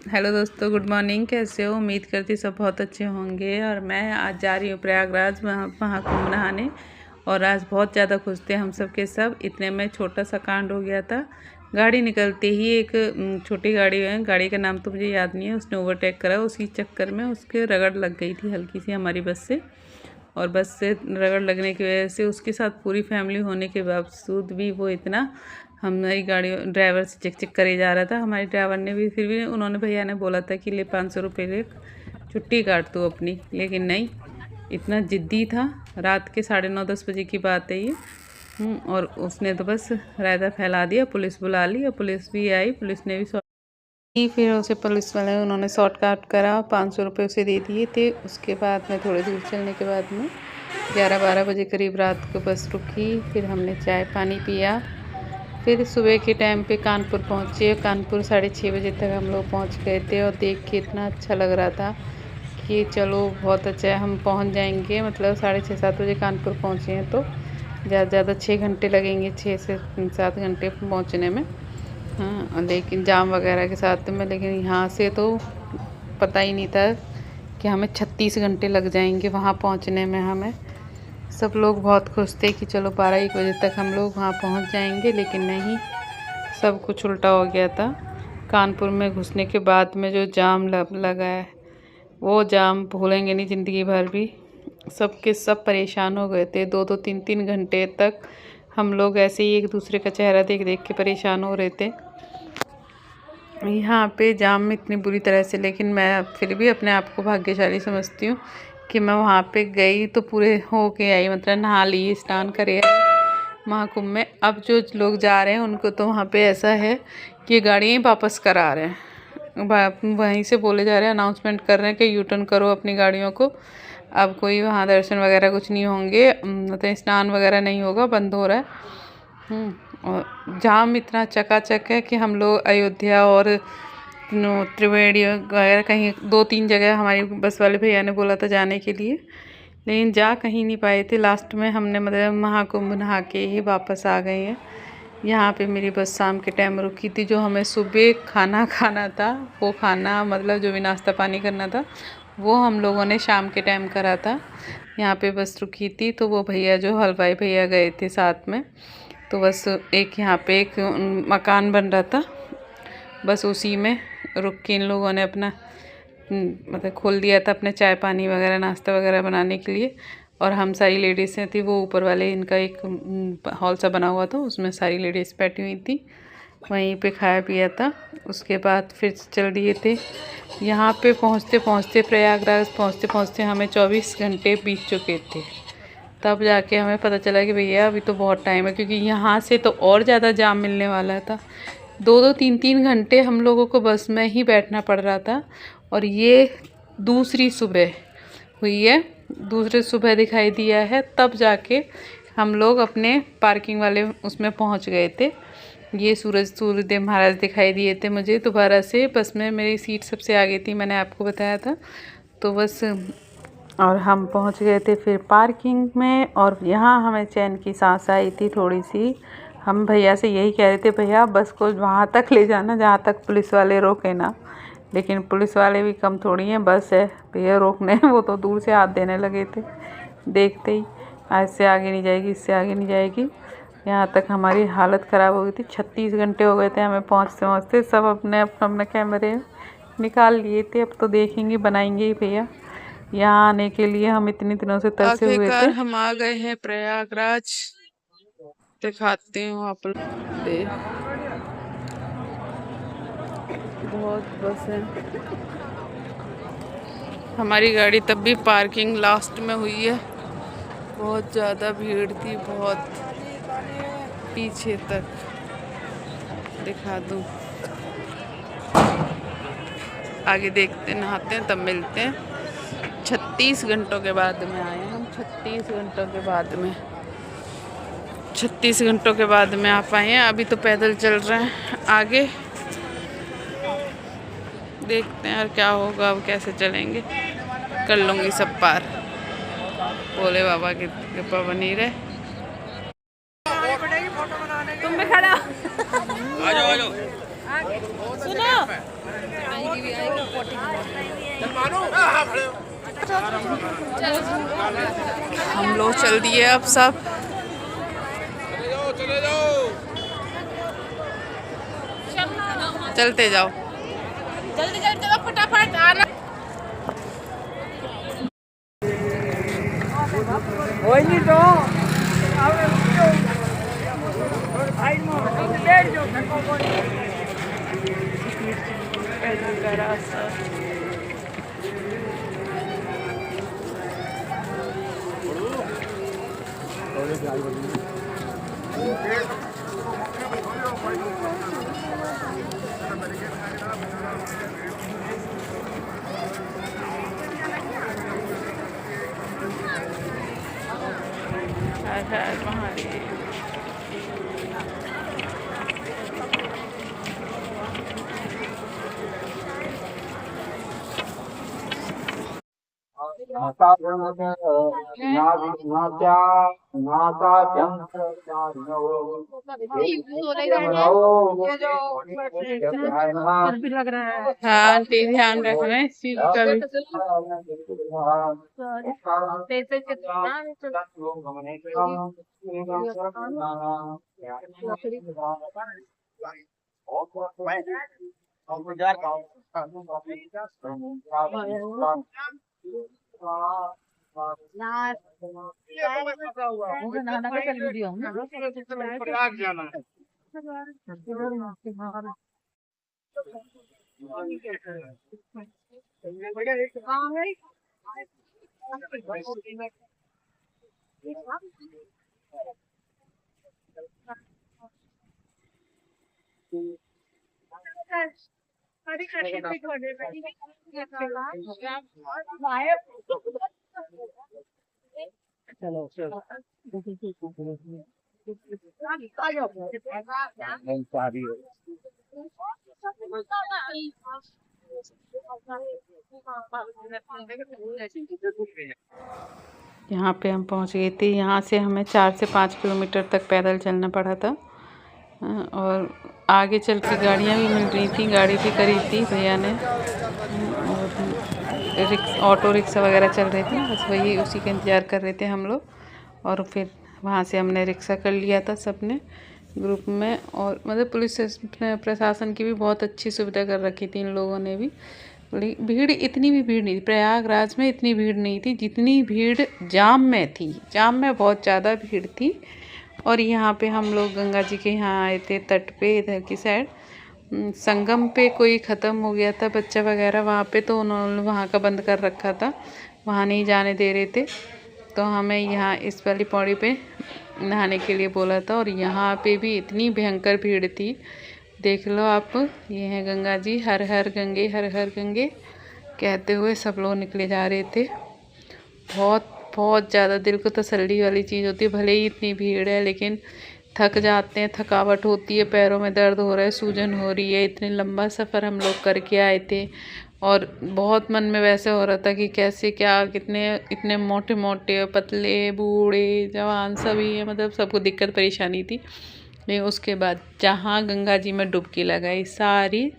Hello दोस्तों, good morning. कैसे हो? उम्मीद करती सब बहुत अच्छे होंगे। और मैं आज जा रही हूँ प्रयागराज महाकुंभ नहाने। और आज बहुत ज़्यादा खुश थे हम सब के सब। इतने में छोटा सा कांड हो गया था। गाड़ी निकलते ही एक छोटी गाड़ी है, गाड़ी का नाम तो मुझे याद नहीं है, उसने ओवरटेक करा। उसी चक्कर में उसके रगड़ लग गई थी हल्की सी हमारी बस से। और बस से रगड़ लगने की वजह से उसके साथ पूरी फैमिली होने के बावजूद भी वो इतना हमारी गाड़ी ड्राइवर से चेक चेक करे जा रहा था। हमारे ड्राइवर ने भी फिर भी उन्होंने भैया ने बोला था कि ले 500 रुपये ले, छुट्टी काट तू अपनी, लेकिन नहीं, इतना ज़िद्दी था। रात के 9:30-10 बजे की बात है ये। और उसने तो बस रायता फैला दिया। पुलिस बुला ली और पुलिस भी आई। पुलिस ने भी फिर उसे पुलिस वाले उन्होंने शॉर्ट काट करा, 500 रुपये उसे दे दिए थे। उसके बाद में थोड़ी दूर चलने के बाद में 11-12 बजे करीब रात को बस रुकी। फिर हमने चाय पानी पिया। फिर सुबह के टाइम पे कानपुर पहुँचे। कानपुर 6:30 बजे तक हम लोग पहुँच गए थे। और देख के इतना अच्छा लग रहा था कि चलो बहुत अच्छा है, हम पहुँच जाएंगे। मतलब 6:30-7 बजे कानपुर पहुँचे हैं तो ज़्यादा ज़्यादा 6 घंटे लगेंगे, 6 से 7 घंटे पहुँचने में। हाँ, लेकिन जाम वगैरह के साथ में। लेकिन यहाँ से तो पता ही नहीं था कि हमें 36 घंटे लग जाएंगे वहाँ पहुँचने में। हमें सब लोग बहुत खुश थे कि चलो 12-1 बजे तक हम लोग वहाँ पहुँच जाएंगे, लेकिन नहीं, सब कुछ उल्टा हो गया था। कानपुर में घुसने के बाद में जो जाम लगा है, वो जाम भूलेंगे नहीं ज़िंदगी भर भी। सब के सब परेशान हो गए थे। 2-2 3-3 घंटे तक हम लोग ऐसे ही एक दूसरे का चेहरा देख देख के परेशान हो रहे थे यहाँ पे जाम में इतनी बुरी तरह से। लेकिन मैं फिर भी अपने आप को भाग्यशाली समझती हूँ कि मैं वहाँ पे गई तो पूरे हो के आई, मतलब नहा ली, स्नान करे महाकुंभ में। अब जो लोग जा रहे हैं उनको तो वहाँ पे ऐसा है कि गाड़ियाँ ही वापस करा रहे हैं। वहीं से बोले जा रहे हैं, अनाउंसमेंट कर रहे हैं कि यू टर्न करो अपनी गाड़ियों को। अब कोई वहाँ दर्शन वगैरह कुछ नहीं होंगे, मतलब स्नान वगैरह नहीं होगा, बंद हो रहा है। और जाम इतना चकाचक है कि हम लोग अयोध्या और त्रिवेणी वगैरह कहीं 2-3 जगह हमारी बस वाले भैया ने बोला था जाने के लिए, लेकिन जा कहीं नहीं पाए थे। लास्ट में हमने मतलब महाकुंभ नहा के ही वापस आ गए हैं। यहाँ पे मेरी बस शाम के टाइम रुकी थी। जो हमें सुबह खाना खाना था, वो खाना मतलब जो भी नाश्ता पानी करना था, वो हम लोगों ने शाम के टाइम करा था। यहाँ पे बस रुकी थी तो वो भैया जो हलवाई भैया गए थे साथ में, तो बस एक यहाँ पे एक मकान बन रहा था, बस उसी में रुक के इन लोगों ने अपना मतलब खोल दिया था अपने चाय पानी वगैरह नाश्ता वगैरह बनाने के लिए। और हम सारी लेडीज़ें थी, वो ऊपर वाले इनका एक हॉल सा बना हुआ था, उसमें सारी लेडीज़ बैठी हुई थी, वहीं पे खाया पिया था। उसके बाद फिर चल दिए थे। यहाँ पे पहुँचते पहुँचते प्रयागराज पहुँचते पहुँचते हमें 24 घंटे बीत चुके थे। तब जाके हमें पता चला कि भैया अभी तो बहुत टाइम है, क्योंकि यहाँ से तो और ज़्यादा जाम मिलने वाला था। 2-2 3-3 घंटे हम लोगों को बस में ही बैठना पड़ रहा था। और ये दूसरी सुबह हुई है, दूसरे सुबह दिखाई दिया है, तब जाके हम लोग अपने पार्किंग वाले उसमें पहुंच गए थे। ये सूर्यदेव महाराज दिखाई दिए थे मुझे दोबारा से। बस में मेरी सीट सबसे आगे थी, मैंने आपको बताया था। तो बस और हम पहुंच गए थे फिर पार्किंग में। और यहाँ हमें चैन की सांस आई थी थोड़ी सी। हम भैया से यही कह रहे थे, भैया बस को वहाँ तक ले जाना जहाँ तक पुलिस वाले रोके ना। लेकिन पुलिस वाले भी कम थोड़ी हैं, बस है भैया रोकने। वो तो दूर से हाथ देने लगे थे देखते ही, ऐसे आगे नहीं जाएगी, इससे आगे नहीं जाएगी। यहाँ तक हमारी हालत ख़राब हो गई थी। 36 घंटे हो गए थे हमें पहुँचते पहुँचते। सब अपने अपने कैमरे निकाल लिए थे। अब तो देखेंगे, बनाएंगे ही भैया। यहाँ आने के लिए हम इतने दिनों से तरसे हुए थे। हम आ गए हैं प्रयागराज, दिखाते हूँ आप लोग। बहुत बस है, हमारी गाड़ी तब भी पार्किंग लास्ट में हुई है। बहुत ज़्यादा भीड़ थी, बहुत पीछे तक। दिखा दूँ, आगे देखते नहाते हैं तब मिलते हैं। 36 घंटों के बाद में आए हैं हम, 36 घंटों के बाद में, 36 घंटों के बाद में आप आए हैं। अभी तो पैदल चल रहे हैं आगे, देखते हैं यार क्या होगा, अब कैसे चलेंगे। कर लूँगी सब पार, भोले बाबा की कृपा बनी रहे। तुम भी खड़ा आ जाओ। सुनो हम लोग चल दिए अब सब। चलते जाओ, जल्दी जल्दी चलो, फटाफट आना। हाँ आंटी, ध्यान रखना इस चीज का भी। यहाँ पे हम पहुँच गए थे। यहाँ से हमें 4 से 5 किलोमीटर तक पैदल चलना पड़ा था। और आगे चल के गाड़ियाँ भी मिल रही थी, गाड़ी भी करी थी भैया ने। और ऑटो रिक्शा वगैरह चल रहे थे, बस वही उसी का इंतज़ार कर रहे थे हम लोग। और फिर वहाँ से हमने रिक्शा कर लिया था सबने ग्रुप में। और मतलब पुलिस प्रशासन की भी बहुत अच्छी सुविधा कर रखी थी इन लोगों ने भी। भीड़ इतनी भी भीड़ नहीं थी, प्रयागराज में इतनी भीड़ नहीं थी जितनी भीड़ जाम में थी। जाम में बहुत ज़्यादा भीड़ थी। और यहाँ पे हम लोग गंगा जी के यहाँ आए थे तट पे, इधर की साइड। संगम पे कोई ख़त्म हो गया था बच्चा वगैरह वहाँ पे, तो उन्होंने वहाँ का बंद कर रखा था, वहाँ नहीं जाने दे रहे थे। तो हमें यहाँ इस वाली पौड़ी पे नहाने के लिए बोला था। और यहाँ पे भी इतनी भयंकर भीड़ थी, देख लो आप। ये है गंगा जी, हर हर गंगे हर हर गंगे कहते हुए सब लोग निकले जा रहे थे। बहुत बहुत ज़्यादा दिल को तसल्ली वाली चीज़ होती है। भले ही इतनी भीड़ है लेकिन थक जाते हैं, थकावट होती है, पैरों में दर्द हो रहा है, सूजन हो रही है। इतने लंबा सफ़र हम लोग करके आए थे। और बहुत मन में वैसे हो रहा था कि कैसे क्या, कितने इतने मोटे मोटे पतले बूढ़े जवान सभी है, मतलब सबको दिक्कत परेशानी थी। लेकिन उसके बाद जहाँ गंगा जी में डुबकी लगाई, सारी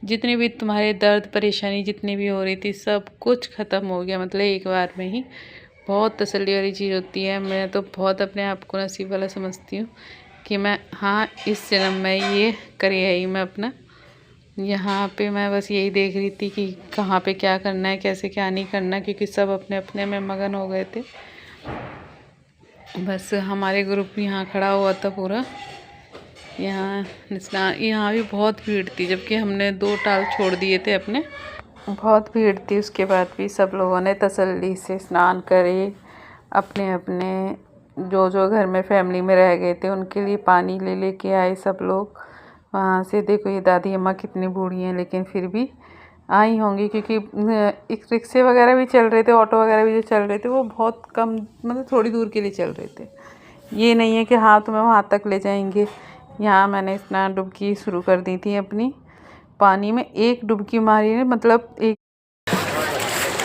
जितनी भी तुम्हारे दर्द परेशानी जितनी भी हो रही थी सब कुछ ख़त्म हो गया, मतलब एक बार में ही। बहुत तसल्ली वाली चीज़ होती है। मैं तो बहुत अपने आप को नसीब वाला समझती हूँ कि मैं हाँ इस जन्म में ये करे आई मैं अपना। यहाँ पे मैं बस यही देख रही थी कि कहाँ पे क्या करना है, कैसे क्या नहीं करना, क्योंकि सब अपने अपने में मगन हो गए थे। बस हमारे ग्रुप यहाँ खड़ा हुआ था पूरा। यहाँ भी बहुत भीड़ थी, जबकि हमने 2 टाल छोड़ दिए थे अपने। बहुत भीड़ थी, उसके बाद भी सब लोगों ने तसल्ली से स्नान करे। अपने अपने जो जो घर में फैमिली में रह गए थे उनके लिए पानी ले लेके आए सब लोग वहाँ से। देखो ये दादी अम्मा कितनी बूढ़ी हैं लेकिन फिर भी आई होंगी, क्योंकि रिक्शे वगैरह भी चल रहे थे, ऑटो वगैरह भी जो चल रहे थे वो बहुत कम, मतलब थोड़ी दूर के लिए चल रहे थे। ये नहीं है कि हाँ तुम्हें वहाँ तक ले जाएंगे। यहाँ मैंने स्नान डुबकी शुरू कर दी थी अपनी पानी में। एक डुबकी मारी है, मतलब एक।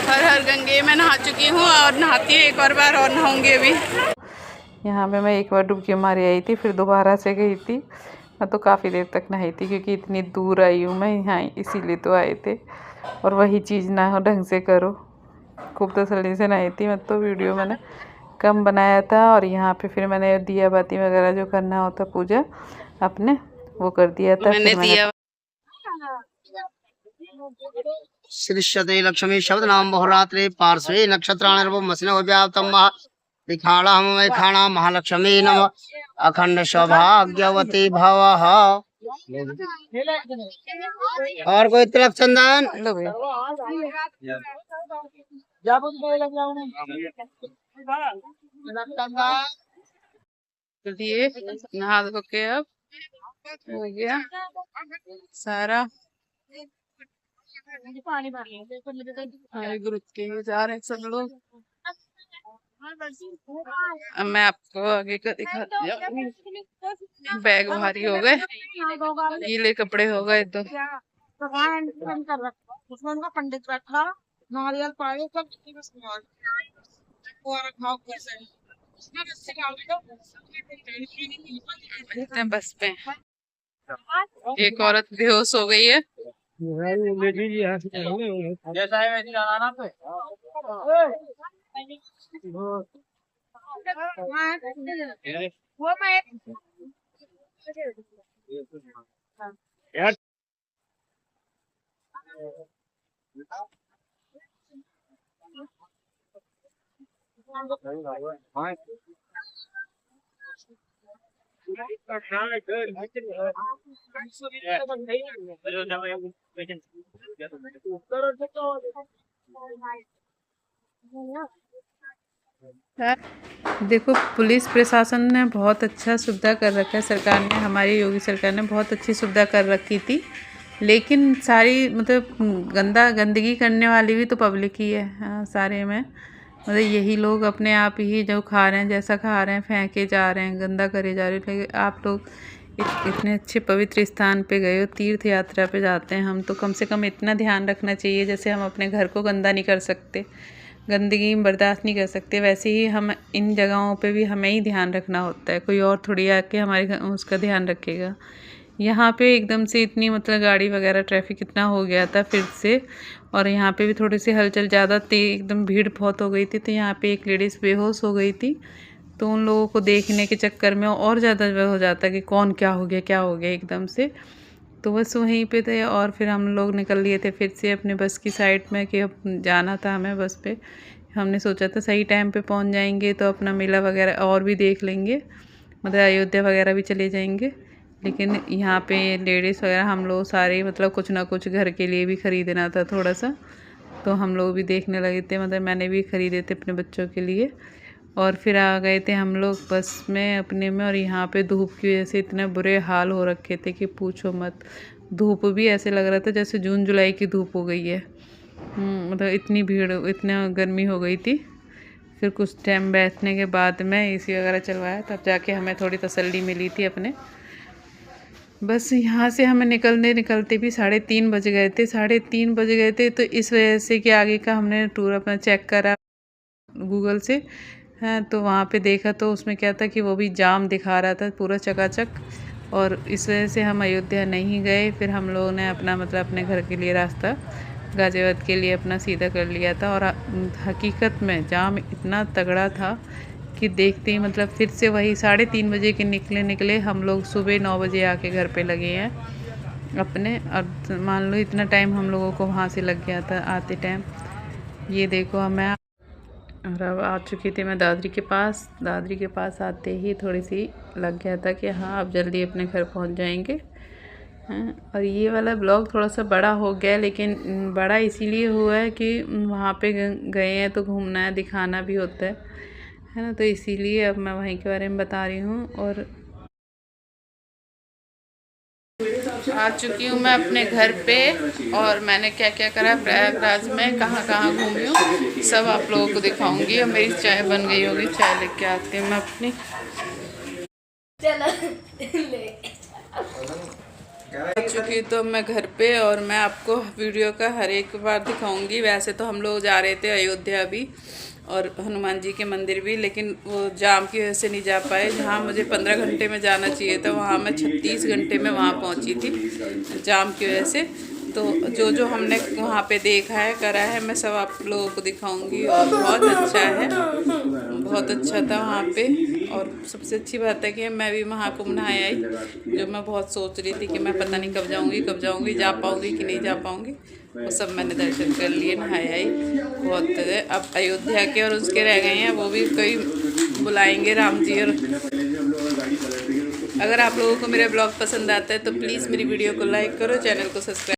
हर हर गंगे में नहा चुकी हूँ और नहाती है एक और बार और नहाऊंगी अभी। यहाँ पे मैं एक बार डुबकी मारी आई थी, फिर दोबारा से गई थी। मैं तो काफ़ी देर तक नहाई थी, क्योंकि इतनी दूर आई हूँ मैं यहाँ, इसीलिए तो आए थे। और वही चीज़ ना हो ढंग से करो। खूब तसल्ली से नहाई थी मैं तो। वीडियो मैंने कम बनाया था, और यहाँ पे फिर मैंने दिया बाती वगैरह जो करना होता पूजा अपने, वो कर दिया था। फिर मैंने श्रीष्यते लक्ष्मी शब्द नाम बहुरात्रि पार्श्वे नक्षत्राणि व्याप्तम दिखाड़ा हम खाना महालक्ष्मी नम अखंड सौभाग्यवती भव। और कोई तिलक चंदन चलिए नहा धो के अब हो गया सारा। हमारे ग्रुप के जा रहे हैं सब लोग। अब मैं आपको आगे का दिखाती हूँ। बैग भारी हो गए, गीले कपड़े हो गए तो पंडित रखा नारियल पानी सब बस पे एक औरत बेहोश हो गई है। देखो पुलिस प्रशासन ने बहुत अच्छा सुविधा कर रखा है। सरकार ने, हमारी योगी सरकार ने बहुत अच्छी सुविधा कर रखी थी, लेकिन सारी मतलब गंदगी करने वाली भी तो पब्लिक ही है। हाँ, सारे में मतलब यही लोग अपने आप ही जो खा रहे हैं, जैसा खा रहे हैं फेंके जा रहे हैं, गंदा करे जा रहे हैं। लेकिन आप लोग इतने अच्छे पवित्र स्थान पे गए हो, तीर्थ यात्रा पे जाते हैं हम, तो कम से कम इतना ध्यान रखना चाहिए। जैसे हम अपने घर को गंदा नहीं कर सकते, गंदगी बर्दाश्त नहीं कर सकते, वैसे ही हम इन जगहों पे भी हमें ही ध्यान रखना होता है। कोई और थोड़ी आके हमारे उसका ध्यान रखेगा। यहाँ पे एकदम से इतनी मतलब गाड़ी वगैरह ट्रैफिक इतना हो गया था फिर से, और यहाँ पे भी थोड़ी सी हलचल ज़्यादा थी, एकदम भीड़ बहुत हो गई थी। तो यहाँ पे एक लेडीज़ बेहोश हो गई थी, तो उन लोगों को देखने के चक्कर में और ज़्यादा हो जाता कि कौन क्या हो गया एकदम से। तो बस वहीं पे थे, और फिर हम लोग निकल लिए थे फिर से अपने बस की साइड में कि अब जाना था हमें बस पे। हमने सोचा था सही टाइम पे पहुंच जाएंगे तो अपना मेला वगैरह और भी देख लेंगे, मतलब अयोध्या वगैरह भी चले जाएंगे। लेकिन यहाँ पे लेडीज़ वगैरह हम लोग सारे मतलब कुछ ना कुछ घर के लिए भी ख़रीदना था थोड़ा सा, तो हम लोग भी देखने लगे थे। मतलब मैंने भी ख़रीदे थे अपने बच्चों के लिए। और फिर आ गए थे हम लोग बस में अपने में, और यहाँ पे धूप की वजह से इतने बुरे हाल हो रखे थे कि पूछो मत। धूप भी ऐसे लग रहा था जैसे जून जुलाई की धूप हो गई है। मतलब इतनी भीड़, इतना गर्मी हो गई थी। फिर कुछ टाइम बैठने के बाद में एसी वगैरह चलवाया, तब जाके हमें थोड़ी तसल्ली मिली थी अपने। बस यहाँ से हमें निकलते भी 3:30 बज गए थे। 3:30 बज गए थे, तो इस वजह से कि आगे का हमने टूर अपना चेक करा गूगल से, हाँ, तो वहाँ पे देखा तो उसमें क्या था कि वो भी जाम दिखा रहा था पूरा चकाचक, और इस वजह से हम अयोध्या नहीं गए। फिर हम लोगों ने अपना मतलब अपने घर के लिए रास्ता गाज़ियाबाद के लिए अपना सीधा कर लिया था। और हकीकत में जाम इतना तगड़ा था कि देखते ही मतलब फिर से वही 3:30 बजे के निकले हम लोग सुबह 9 बजे आके घर पे लगे हैं अपने। और मान लो इतना टाइम हम लोगों को वहाँ से लग गया था आते टाइम। ये देखो मैं और अब आ चुकी थी मैं दादरी के पास। दादरी के पास आते ही थोड़ी सी लग गया था कि हाँ अब जल्दी अपने घर पहुँच जाएंगे। हाँ, और ये वाला ब्लॉग थोड़ा सा बड़ा हो गया, लेकिन बड़ा इसीलिए हुआ है कि वहाँ पे गए हैं तो घूमना है, दिखाना भी होता है ना, तो इसीलिए अब मैं वहीं के बारे में बता रही हूँ। और आ चुकी हूँ मैं अपने घर पे, और मैंने क्या क्या करा प्रयागराज में, कहाँ कहाँ घूमी हूँ, सब आप लोगों को दिखाऊंगी। और मेरी चाय बन गई होगी, चाय लेके आती हूँ मैं अपनी। आ चुकी तो मैं घर पे, और मैं आपको वीडियो का हर एक बार दिखाऊंगी। वैसे तो हम लोग जा रहे थे अयोध्या भी, और हनुमान जी के मंदिर भी, लेकिन वो जाम की वजह से नहीं जा पाए। जहाँ मुझे 15 घंटे में जाना चाहिए था वहाँ मैं 36 घंटे में वहाँ पहुँची थी जाम की वजह से। तो जो हमने वहाँ पे देखा है करा है मैं सब आप लोगों को दिखाऊंगी, और बहुत अच्छा है, बहुत अच्छा था वहाँ पे। और सबसे अच्छी बात है कि मैं भी महाकुंभ नहाए आई, जो मैं बहुत सोच रही थी कि मैं पता नहीं कब जाऊँगी, जा पाऊँगी कि नहीं जा पाऊँगी, वो सब मैंने दर्शन कर लिए, नहाए आई। बहुत अब अयोध्या के और उसके रह गए हैं, वो भी कोई बुलाएंगे राम जी। और अगर आप लोगों को मेरा ब्लॉग पसंद आता है तो प्लीज़ मेरी वीडियो को लाइक करो, चैनल को सब्सक्राइब